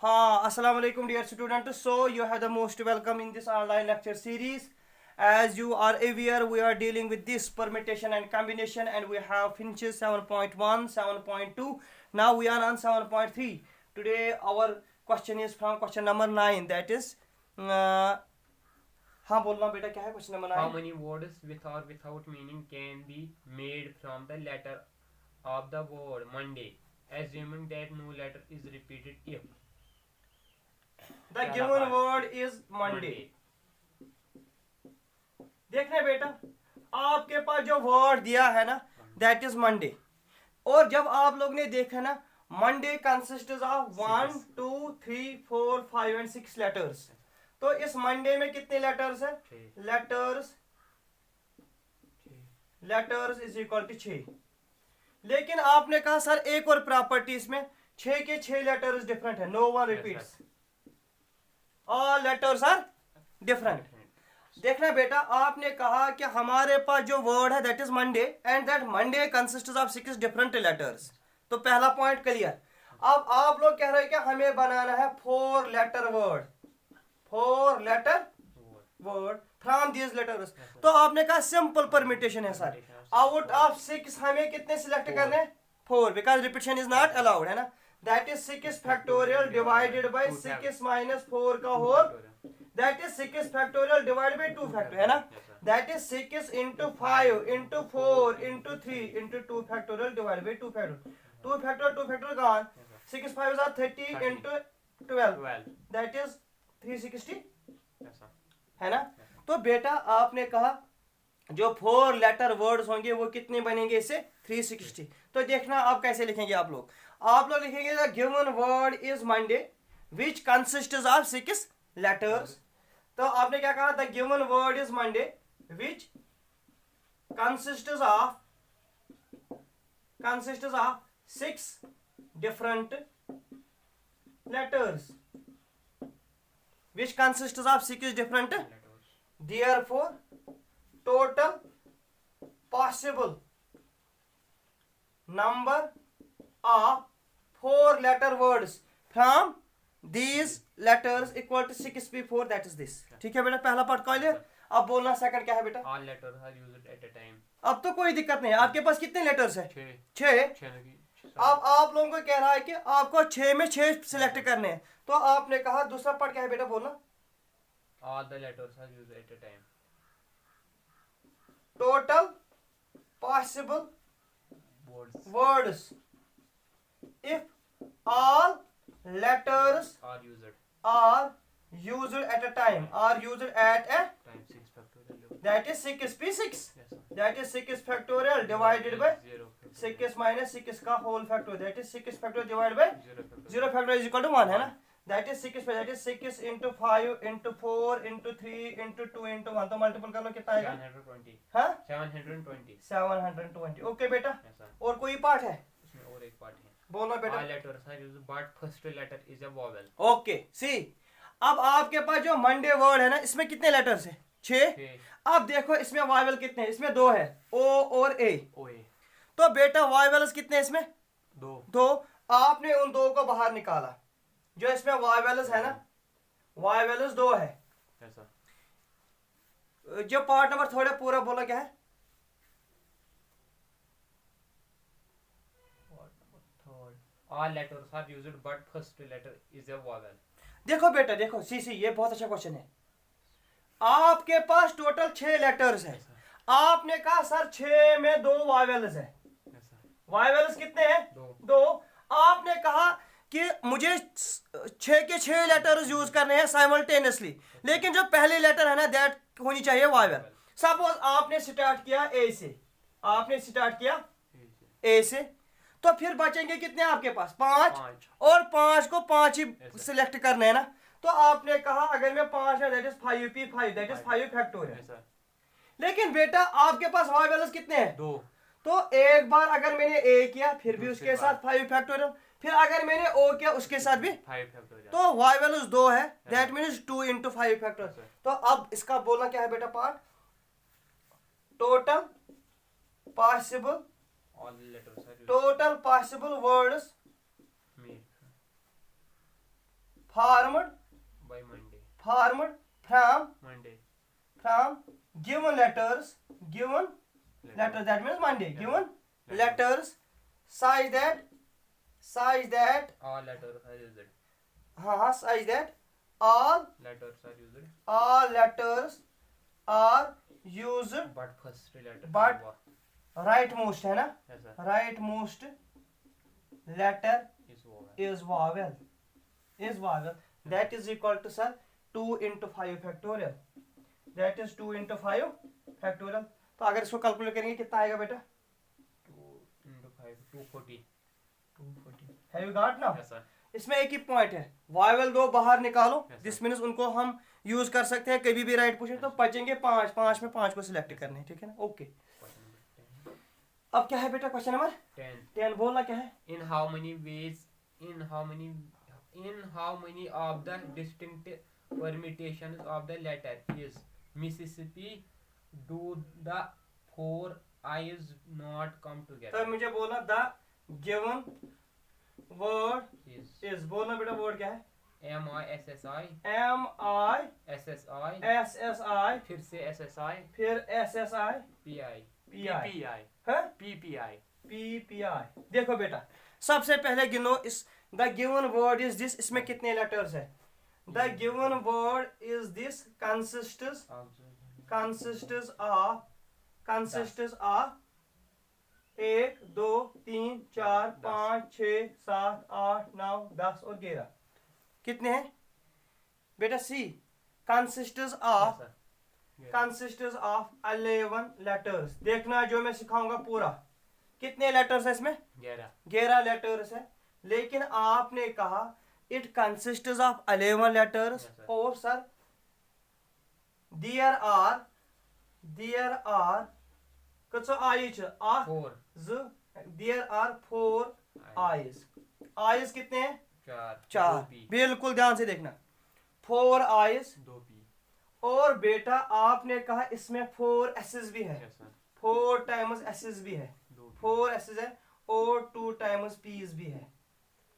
Assalamu alaikum dear students. So you have the most welcome in this online lecture series. As you are aware, we are dealing with this permutation and combination, and we have finished 7.1, 7.2. Now we are on 7.3. Today our question is from question number 9. That is, हाँ बोलना बेटा क्या है question number 9? How many words with or without meaning can be made from the letter of the word Monday, assuming that no letter is repeated if The given word is Monday. देखने बेटा आपके पास जो word दिया है ना that is Monday, और जब आप लोग ने देखा ना Monday consist of 1 2 3 4 5 and 6 letters. तो इस मंडे में कितने लेटर्स है? Letters is equal to 6. लेकिन आपने कहा सर एक और प्रॉपर्टी इसमें 6 के 6 लेटर्स डिफरेंट है. No one repeats, all letters are different. देखना बेटा आपने कहा कि हमारे पास जो वर्ड है that is Monday and that Monday consist of 6 different letters. तो पहला पॉइंट क्लियर. अब आप लोग कह रहे हैं कि हमें बनाना है 4 letter word, 4 letter word from these letters. तो आपने कहा सिंपल परम्यूटेशन है सर. आउट ऑफ 6 हमें कितने सिलेक्ट करने हैं? 4, because repetition is not allowed है ना. That is 6 factorial divided by 6 minus 4 का whole. That is 6 factorial divided by 2 factorial है ना. That is 6 into 5 into 4 into 3 into 2 factorial divided by 2 factorial. 2 factorial gone. 6 5 are 30 into 12. That is 360 है ना. तो बेटा आपने कहा जो 4 लेटर वर्ड्स होंगे वो कितने बनेंगे इससे? 360. तो देखना आप कैसे लिखेंगे. आप लोग लिखेंगे the given word is Monday which consists of 6 letters. तो आपने क्या कहा? The given word is Monday which consists of 6 different letters, which consists of 6 different. Therefore, total possible number of 4 letter words from these letters equal to 6p4. That is this. ठीक है बेटा, पहला part clear. अब बोलना second क्या है बेटा? all letters are used at a time. अब तो कोई दिक्कत नहीं है. आपके पास कितने लेटर्स है? 6. अब आप लोगों को कह रहा है कि आपको 6 में 6 सिलेक्ट करने हैं. तो आपने कहा दूसरा पार्ट क्या है बेटा? बोलना. all the letters are used at a time. Total possible words if all letters are used are used at a time. Are used at a time. 6 factorial. that is 6p6. Yes, sir. That is 6 factorial divided by 0 6 minus 6 का whole factorial. That is 6 factorial divided by 0 0 factorial is equal to 1 है ना. That is 6 that is 6 into 5 into 4 into 3 into 2 into 1. तो multiple कर लो कितना आएगा? 720. हाँ 720. 720. Okay बेटा. Yes, sir. और कोई पार्ट है? इसमें और एक पार्ट है. बोलो बेटा. all letters are used but first letter is a vowel. Okay see. अब आपके पास जो मंडे वर्ड है ना इसमें कितने लेटर्स है? 6. अब देखो इसमें वाइवल कितने हैं? इसमें 2 है, ओ और ए. तो बेटा वाइवल्स कितने इसमें? 2. आपने उन 2 को बाहर निकाला. जो इसमें वाइवल्स है ना, वाइवल्स 2 है. जो पार्ट नंबर थोड़े पूरा बोला क्या है? all letters are used but first letter is a vowel. देखो बेटा देखो सी ये बहुत अच्छा क्वेश्चन है. आपके पास टोटल 6 लेटर्स है. आपने कहा सर 6 में 2 वाइवल्स है. वाइवल्स कितने हैं? 2. आपने कहा कि मुझे 6 के 6 लेटर्स यूज करने हैं साइमल्टेनियसली, लेकिन जो पहले लेटर है ना दैट होनी चाहिए वाइवल. सपोज आपने स्टार्ट किया ए से, तो फिर बचेंगे कितने आपके पास? 5. और 5 को 5 ही सिलेक्ट करने हैं ना. तो आपने कहा अगर मैं 5 है that is 5p5 that is 5 factorial. लेकिन बेटा आपके पास वाइवल्स कितने हैं? 2. तो एक बार अगर मैंने ए किया फिर भी उसके साथ 5 फैक्टोरियल, फिर अगर मैंने ओ किया उसके साथ भी 5 फैक्टोरियल. तो वाइवल्स 2 है दैट मींस 2 into 5 फैक्टोरियल. तो अब इसका बोलना क्या है बेटा? Part total possible words formed by Monday. formed from Monday. given letters that means Monday, given letters such that All letters are used. such that all Letters are used. letters are used But first letter. But- rightmost है ना, Yes, sir. rightmost letter Is vowel. is vowel. That is equal to sir 2 into 5 factorial. That is 2 into 5 factorial. तो अगर इसको calculate करेंगे कितना आएगा बेटा? 2 into 5, 240. 240. Have you got now? Yes, sir. इसमें एक ही पॉइंट है, वावेल दो बाहर निकालो. Yes, दिस मीन्स उनको हम यूज कर सकते हैं कभी भी राइट पूछे तो बचेंगे 5 में 5 को सिलेक्ट करने हैं, ठीक है ना? ओके. Question number 10. अब क्या है बेटा क्वेश्चन नंबर 10. 10? बोलना क्या है? In how many of the distinct permutations of the letter is Mississippi do the 4 I's not come तो together? मुझे बोलना the given word Is is, बोलना बेटा वर्ड क्या है? MISSI MI SSI SSI फिर से SSI फिर SSI PI PI PPI है PPI. PPI. देखो बेटा सबसे पहले गिनो इस the given word is this, इसमें कितने लेटर्स है? The given word is this consists of 1 2 3 4 5 6 7 8 9 10 और 11. कितने हैं बेटा? सी consists of 11 letters. देखना जो मैं सिखाऊंगा पूरा. कितने लेटर्स है इसमें? 11 लेटर्स है. लेकिन आपने कहा it consists of 11 letters. Yes, sir. और सर there are कच्चो आई छ आ 4 ज there are 4 eyes. eyes कितने हैं? 4. 2 P बिल्कुल ध्यान से देखना. 4 eyes. 2 P. और बेटा आपने कहा इसमें 4 s's भी है. Yes, sir. 4 times s's भी है. 2 P. 4 s's है और 2 times p's भी है.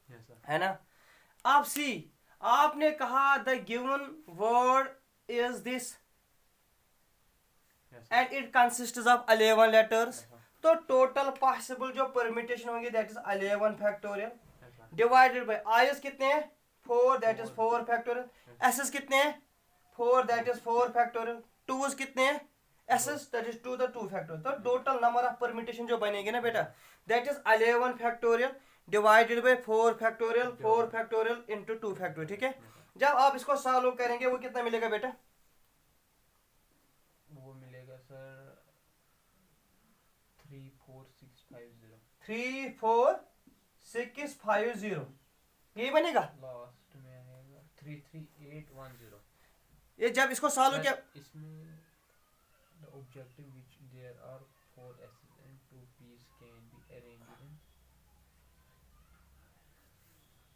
Yes, sir. है ना? अब सी आपने कहा the given word is this Yes, sir. And it consists of 11 letters. Yes, sir. तो टोटल पॉसिबल जो परम्यूटेशन होंगे that is 11 factorial Yes, sir. Divided by I's कितने हैं? 4 दैट इज 4 फैक्टोरियल. एसएस कितने हैं? 4 दैट इज 4 फैक्टोरियल. 2's कितने हैं? SS that is 2 the 2 factorial. तो टोटल नंबर ऑफ परम्यूटेशन जो बनेगी ना बेटा that is 11 factorial divided by 4 factorial 4 factorial into 2 factorial. ठीक है? जब आप इसको सॉल्व करेंगे वो कितना मिलेगा बेटा? वो मिलेगा सर 34650. 34650 यही बनेगा. लास्ट में आएगा 33810. ये जब इसको सॉल्व किया इसमें the objective which there are 4 S's and 2 P's can be arranged in.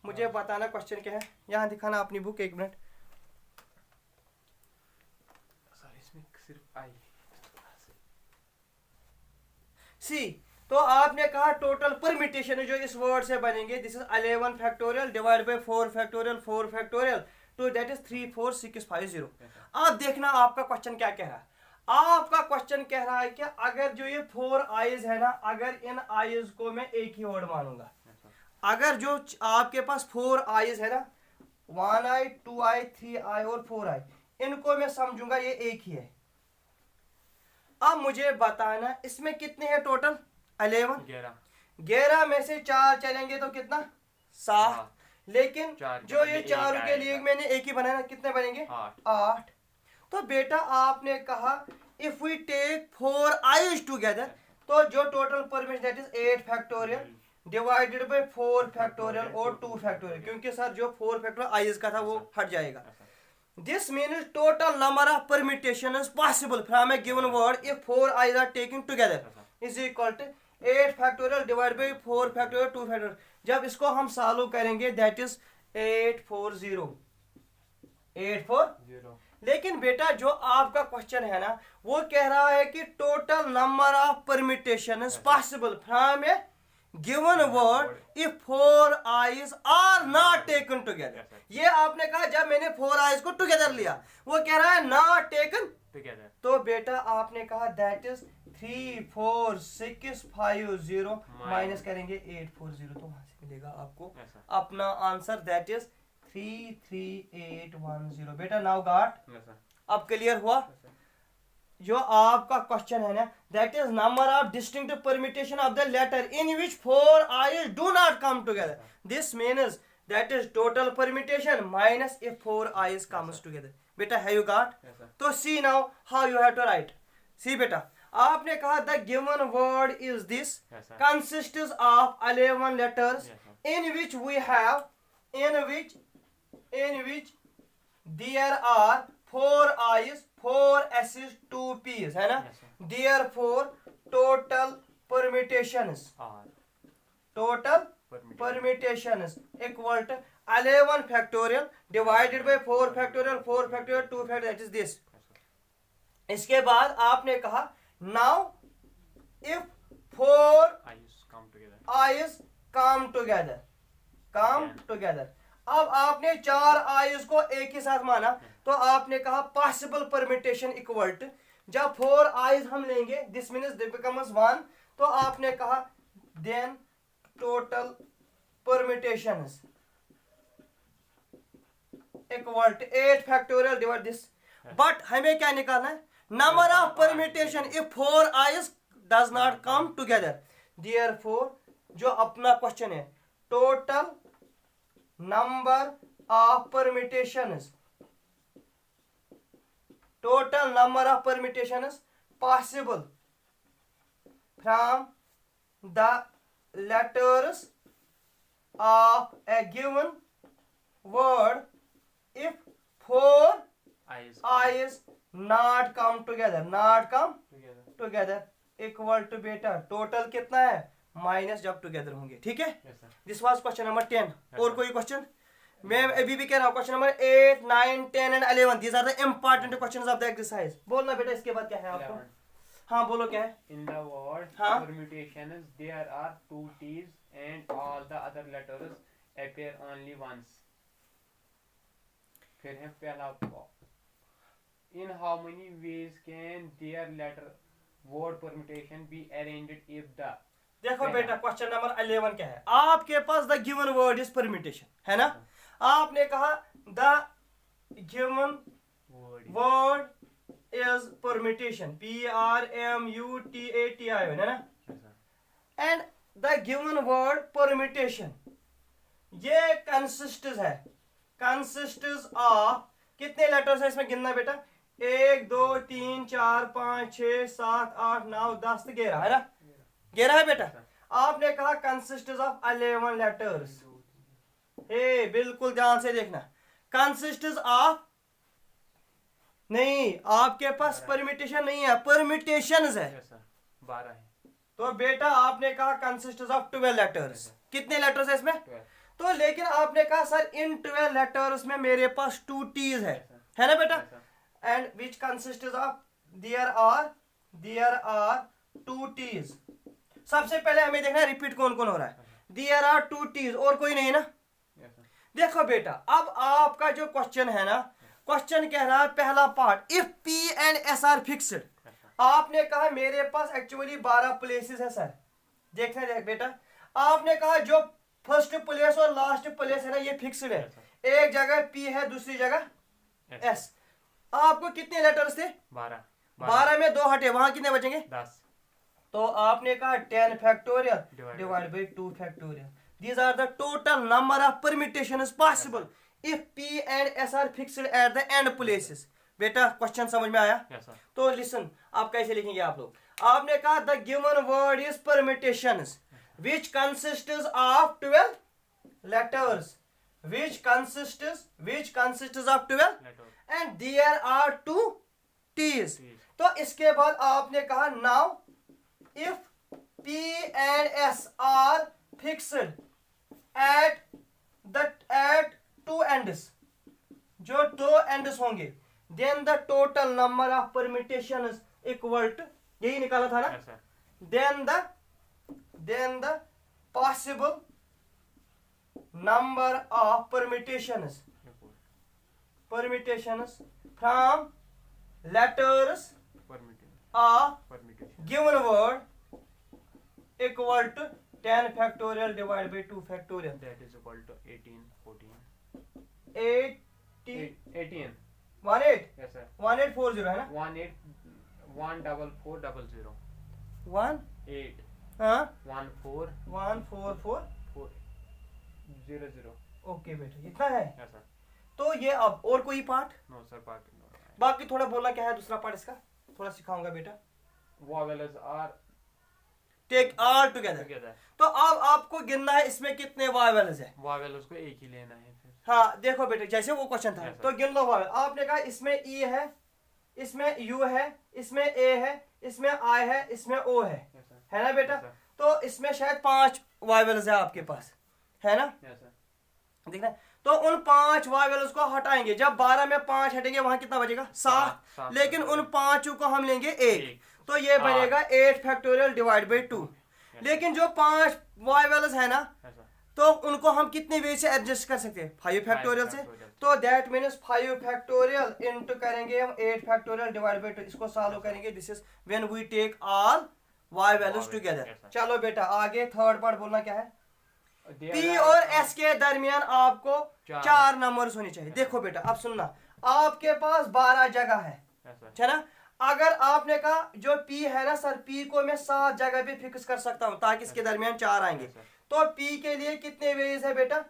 मुझे बताना क्वेश्चन क्या है. यहाँ दिखाना अपनी बुक. 1 मिनट. सर इसमें सिर्फ आई सी तो आपने कहा टोटल परम्यूटेशन जो इस वर्ड से बनेंगे this is 11 factorial divide by 4 factorial 4 factorial तो दैट इज 34650. अब देखना आपका क्वेश्चन क्या कह रहा है. आपका क्वेश्चन कह रहा है कि अगर जो ये 4 आईज है ना अगर इन आईज को मैं एक ही वर्ड मानूंगा. अगर जो आपके पास 4 आईज है ना 1 आई 2 आई 3 आई और 4 आई इनको मैं समझूंगा ये एक ही है. अब मुझे बताना इसमें कितने हैं टोटल? 11 में से 4 चलेंगे तो कितना? 7. लेकिन जो ये चारों के लिए मैंने एक ही बनाया कितने बनेंगे? 8. तो बेटा आपने कहा if we take 4 I's together तो जो total permutation that is 8 factorial divided by 4 factorial और 2 फैक्टोरियल क्योंकि सर जो 4 फैक्टोरियल आईज का था वो हट जाएगा. This means total number of permutations possible from a given word if 4 i's are taken together is equal to 8 factorial divided by 4 factorial 2 factorial. जब इसको हम सॉल्व करेंगे that is 840. लेकिन बेटा जो आपका क्वेश्चन है ना वो कह रहा है कि total number of permutations possible from A given word if four eyes are not taken together. ये आपने कहा जब मैंने four eyes को together लिया, वो कह रहा है not taken together. तो बेटा आपने कहा that is 3 4 6 5 0 माइनस करेंगे 8 4 0 तो वहां से मिलेगा आपको अपना आंसर that is 3 3 8 1 0. बेटा नाउ गॉट अब क्लियर हुआ. जो आपका क्वेश्चन है ना that is number of distinct permutation of the letter in which four eyes do not come together. This means that is total permutation minus if four eyes comes together. बेटा है you got? तो see now how you have to write. See बेटा आपने कहा the given word is this consists of 11 letters in which we have in which there are 4 eyes 4 s's 2 p's है ना. Therefore total permutations equal to 11 factorial divided by 4 factorial 4 factorial 2 factorial that is this. इसके बाद आपने कहा now if 4 eyes come together अब आपने 4 eyes को एक ही साथ माना तो आपने कहा पॉसिबल परमिटेशन इक्वल टू जब 4 आईज हम लेंगे दिस मींस दे बिकम्स 1 तो आपने कहा then total permutations equal to 8 factorial divide this. But हमें क्या निकालना है number of permutation if 4 I's does not come together. Therefore जो अपना क्वेश्चन है total number of permutations possible from the letters of a given word if 4 eyes not come together equal to बेटा total कितना है minus जब together होंगे. ठीक है. This was question number 10. और कोई क्वेश्चन मैं अभी भी कह रहा हूँ question number 8 9 10 and 11 these are the important questions of the exercise. बोलना बेटा इसके बाद क्या है आपको. हाँ बोलो क्या है. In the word permutations there are 2 t's and all the other letters appear only once. फिर है पहला in how many ways can there letter word permutation be arranged if the. देखो बेटा क्वेश्चन नंबर 11 क्या है. आपके पास the given word is permutation है ना. आपने कहा the given word is permutation PRMUTATI है ना. And the given word permutation ये कंसिस्ट्स ऑफ कितने लेटर्स है इसमें गिनना बेटा 1 2 3 4 5 6 7 8 9 10 11 है ना. 11 है बेटा. आपने कहा कंसिस्ट्स ऑफ 11 लेटर्स. हे बिल्कुल ध्यान से देखना कंसिस्ट्स ऑफ नहीं आपके पास परम्यूटेशन नहीं है परम्यूटेशंस है 12 है. तो बेटा आपने कहा कंसिस्ट्स ऑफ 12 लेटर्स. कितने लेटर्स है इसमें 12. तो लेकिन आपने कहा सर इन 12 लेटर्स में मेरे पास 2 t's है ना बेटा. And which consists of there are 2 t's. सबसे पहले हमें देखना है रिपीट कौन कौन हो रहा है. देयर आर 2 t's और कोई नहीं ना. देखो बेटा अब आपका जो क्वेश्चन है ना क्वेश्चन कह रहा है पहला part if P and S are fixed. आपने कहा मेरे पास एक्चुअली 12 प्लेसेस है सर. देखना देख बेटा आपने कहा जो फर्स्ट प्लेस और लास्ट प्लेस है ना ये फिक्स्ड है. एक जगह P है दूसरी जगह S. आपको कितने लेटर्स थे 12 में 2 हटे वहां कितने बचेंगे 10. तो आपने कहा 10 factorial divide by 2 factorial. These are the total number of permutations possible if P and S are fixed at the end places. बेटा क्वेश्चन समझ में आया. तो लिसन आप कैसे लिखेंगे आप लोग. आपने कहा the given word is permutations which consists of 12 letters which consists of 12 and there are 2 t's. तो इसके बाद आपने कहा now if P and S are fixed at 2 ends जो 2 ends होंगे then the total number of permutations equal to यही निकाला था ना. then the possible number of permutations from letters of given word equal to 10 factorial divided by 2 factorial. That is equal to 18, 14. 18 18. 18 Yes sir. 1840 है ना 14400. 1 8 हाँ 14400. 14400 okay बेटा इतना है. Yes sir. तो ये अब और कोई पार्ट No sir. बाकी थोड़ा बोलना क्या है दूसरा पार्ट इसका थोड़ा सिखाऊंगा बेटा. Vowels are take all together. together. तो अब आपको गिनना है इसमें कितने वावेल्स है. Vowels को एक ही लेना है फिर. हाँ देखो बेटे जैसे वो क्वेश्चन था Yes, sir. तो गिन लो वावेल. आपने कहा इसमें ई है, इसमें यू है, इसमें ए है, इसमें आई है, इसमें ओ है. Yes sir. है ना बेटा. Yes, sir. तो इसमें शायद 5 वावेल्स है आपके पास है ना. Yes sir. देखना तो उन 5 वावेल्स को हटाएंगे. जब 12 में 5 हटेंगे वहां कितना बचेगा 7. सात. लेकिन उन 5 को हम लेंगे 1 एक. तो ये बनेगा 8 फैक्टोरियल डिवाइड बाई 2. लेकिन जो 5 वावेल्स है ना Yes sir. तो उनको हम कितने वे से एडजस्ट कर सकते हैं 5 फैक्टोरियल से. factorial. तो दैट मीन्स 5 फैक्टोरियल इनटू करेंगे हम 8 फैक्टोरियल डिवाइड बाई 2. इसको सॉल्व करेंगे. This is when we take all Y values Vowels, टुगेदर. yes, sir. चलो बेटा आगे थर्ड पार्ट बोलना क्या है. There पी are- और एस के दरमियान आपको चार. 4 नंबर्स होने चाहिए. देखो बेटा अब सुनना आपके पास 12 जगह है Yes sir. है ना. अगर आपने कहा जो पी है ना सर पी को मैं 7 जगह पे फिक्स कर सकता हूं ताकि इसके दरमियान 4 आएंगे. Yes, sir. तो पी के लिए कितने वेज है बेटा